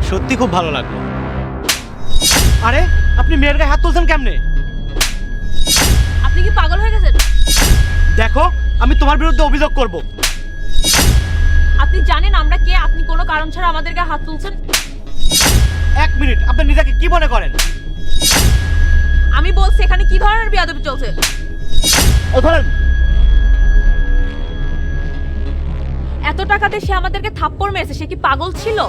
সত্যি খুব ভালো লাগলো। আরে আপনি মেয়ের গায়ে হাত তুলছেন কেমনে? আপনি কি পাগল হয়ে গেছেন? দেখো, আমি তোমার বিরুদ্ধে অভিযোগ করব। আপনি জানেন আমরা কে? আপনি কোনো কারণ ছাড়া আমাদের গায়ে হাত তুলছেন। এক মিনিট, আপনি নিজেকে কি মনে করেন? আমি বলছি এখানে কি ধরনের বেয়াদবি চলছে? ধরেন। এত টাকা দিয়ে সে আমাদেরকে থাপ্পড় মেরেছে, সে কি পাগল ছিল?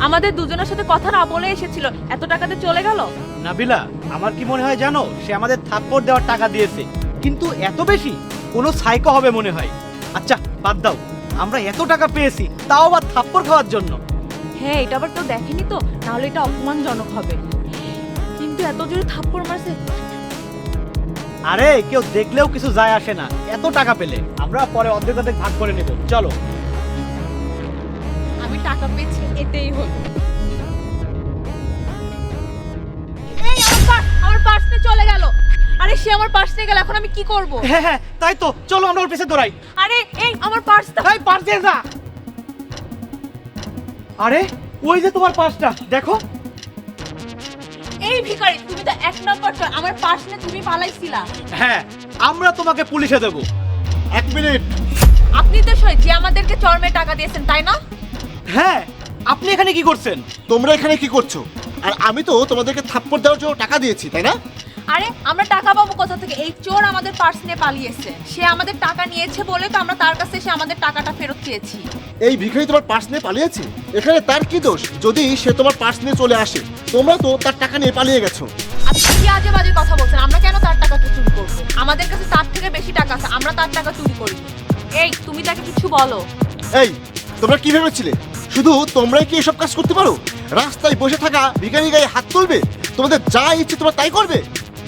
আমাদের দুজনের সাথে কথা না বলে এসেছিল, এত টাকাতে চলে গেল। নাবিলা, আমার কি মনে হয় জানো, সে আমাদের থাপ্পড় দেওয়ার টাকা দিয়েছে, কিন্তু এত বেশি কোনো সাইকো হবে মনে হয়। আচ্ছা বাদ দাও, আমরা এত টাকা পেয়েছি তাও আবার থাপ্পড় খাওয়ার জন্য। হ্যাঁ, এটা আবার কেউ দেখেনি তো, নাহলে এটা অপমানজনক হবে। কিন্তু এত জোরে থাপ্পড় মারছে। আরে কেউ দেখলেও কিছু যায় আসে না, এত টাকা পেলে আমরা পরে অর্ধেক অর্ধেক ভাগ করে নেব। চলো। আমি টাকা পেয়েছি, এতেই হলো। এই আমার পার্স নিয়ে চলে গেল। আরে সে আমার পার্স নিয়ে গেল, এখন আমি কি করব? হ্যাঁ হ্যাঁ, তাই তো, চলো আমরা ওর পিছে দৌড়াই। আরে এই আমার পার্সটা। তাই পার্স দিয়ে যা। আরে ওই যে তোমার পার্সটা, দেখো। এই ভিখারি, তুমি তো এক নম্বর চোর। আমার পার্স নিয়ে তুমি পালাইছিলা। হ্যাঁ, আমরা তোমাকে পুলিশে দেব। এক মিনিট। আপনি তো যে আমাদেরকে চরমে টাকা দিয়েছেন, তাই না? হ্যাঁ, আপনি এখানে কি করছেন? তোমরা এখানে কি করছো? আর আমি তো তোমাদেরকে থাপ্পড় দেওয়ার জন্য টাকা দিয়েছি, তাই না? আরে আমরা টাকা পাবো কোথা থেকে? এই চোর আমাদের পার্স নিয়ে পালিয়েছে। সে আমাদের টাকা নিয়েছে বলে তো আমরা তার কাছে এসে আমাদের টাকাটা ফেরত চেয়েছি। এই ভিখারি তোমার পার্স নিয়ে পালিয়েছে, এখানে তার কি দোষ? যদি সে তোমার পার্স নিয়ে চলে আসে, তোমরা তো তার টাকা নিয়ে পালিয়ে গেছো। আপনি কি আজে বাজে কথা বলছেন? আমরা কেন তার টাকাটা চুরি করবো? আমাদের কাছে তার থেকে বেশি টাকা আছে, আমরা তার টাকা চুরি করি। এই তুমি তাকে কিছু বলো। এই তোমরা কি ভেবেছিলে শুধু তোমরাই কি এসব কাজ করতে পারো? রাস্তায় বসে থাকা ভিখারি গায়ে হাত তুলবে? তোমাদের যা ইচ্ছে তোমরা তাই করবে?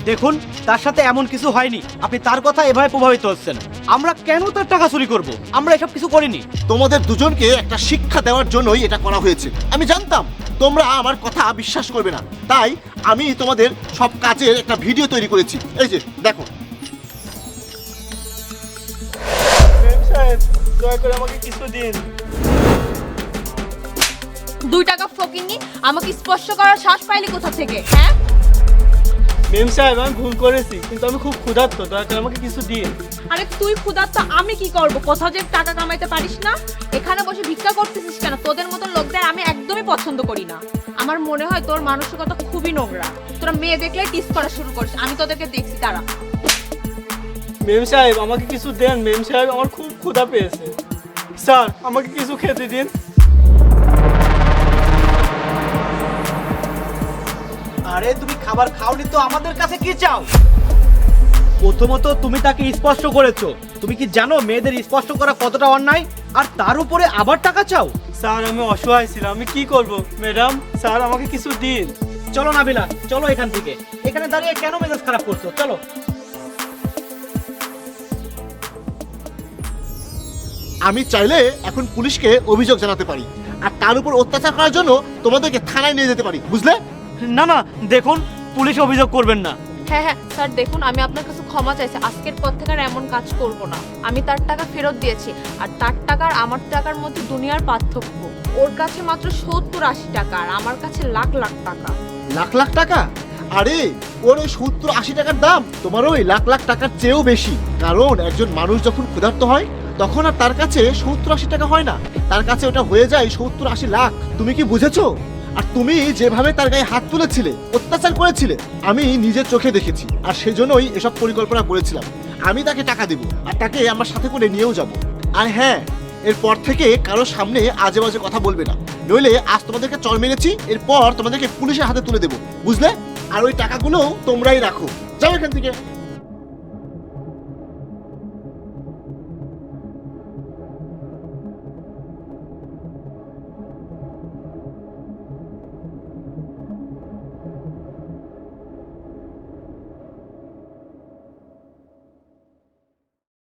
দেখুন, তার সাথে এমন কিছু হয়নি, আপনি তার কথা এভাবে প্রভাবিত হচ্ছেন। আমরা কেন তার টাকা চুরি করব? আমরা এসব কিছু করিনি। তোমাদের দুজনকে একটা শিক্ষা দেওয়ার জন্যই এটা করা হয়েছে। আমি জানতাম তোমরা আমার কথা বিশ্বাস করবে না, তাই আমি তোমাদের সব কাজের একটা ভিডিও তৈরি করেছি। এই যে দেখো। দয়া করে আমাকে কিছু দিন। 2 টাকা ফকিনি আমাকে স্পর্শ করার শ্বাস পাইলি কোথা থেকে? হ্যাঁ মেম সাহেব, আমি ভুল করেছি, কিন্তু আমি খুব ক্ষুধার্ত, দয়া করে আমাকে কিছু দিন। আরে তুই ক্ষুধার্ত, আমি কি করব? কোথাও যে টাকা কামাইতে পারিস না, এখানে বসে ভিক্ষা করতেছিস কেন? তোদের মতন লোকদের আমি একদমই পছন্দ করি না। আমার মনে হয় তোর মানসিকতা খুবই নোংরা। তোরা মেয়ে দেখলে টিস করা শুরু করিস। আমি তোদেরকে দেখছি, তারা। মেম সাহেব আমাকে কিছু দেন। মেম সাহেব, আমার খুব ক্ষুধা পেয়েছে। স্যার আমাকে কিছু খেতে দিন। আরে তুমি খাবার খাওনি তো আমাদের কাছে কি চাও? প্রথমত তুমি তাকে স্পর্শ করেছো, তুমি কি জানো মেয়েদের স্পর্শ করা কতটা অন্যায়? আর তার উপরে আবার টাকা চাও? স্যার আমি অসহায় ছিলাম, আমি কি করব? ম্যাডাম, স্যার আমাকে কিছু দিন। চলো নাবিলা, চলো এখান থেকে। এখানে দাঁড়িয়ে কেন মেজাজ খারাপ করছো? চলো। আমি চাইলে এখন পুলিশকে অভিযোগ জানাতে পারি, আর তার উপর অত্যাচার করার জন্য তোমাদেরকে থানায় নিয়ে যেতে পারি, বুঝলে? না না, দেখুন, পুলিশ অভিযোগ করবেন না। হ্যাঁ হ্যাঁ স্যার, দেখুন আমি আপনার কাছে ক্ষমা চাইছি। আজকের পর থেকে আর এমন কাজ করব না। আমি তার টাকা ফেরত দিয়েছি, আর তার টাকা আর আমার টাকার মধ্যে দুনিয়ার পার্থক্য। ওর কাছে মাত্র 70-80 টাকা, আর আমার কাছে লাখ লাখ টাকা। লাখ লাখ টাকা? আরে ওর ওই 70-80 টাকার দাম তোমার ওই লাখ লাখ টাকার চেয়েও বেশি। কারণ একজন মানুষ যখন ক্ষুধার্ত হয়, তখন আর তার কাছে 70-80 টাকা হয় না, তার কাছে ওটা হয়ে যায় 70-80 লাখ। তুমি কি বুঝেছো? আর তুমি যেভাবে তার গায়ে হাত তুলেছিলে, অত্যাচার করেছিলে, আমি নিজের চোখে দেখেছি, আর সেজন্যই এসব পরিকল্পনা করেছিলাম। আমি তাকে টাকা দেব, আর তাকে আমার সাথে করে নিয়েও যাব। আর হ্যাঁ, এরপর থেকে কারো সামনে আজে বাজে কথা বলবে না, নইলে আজ তোমাদেরকে চড় মেরেছি, এরপর তোমাদেরকে পুলিশের হাতে তুলে দেবো, বুঝলে? আর ওই টাকাগুলো তোমরাই রাখো। যাও এখান থেকে।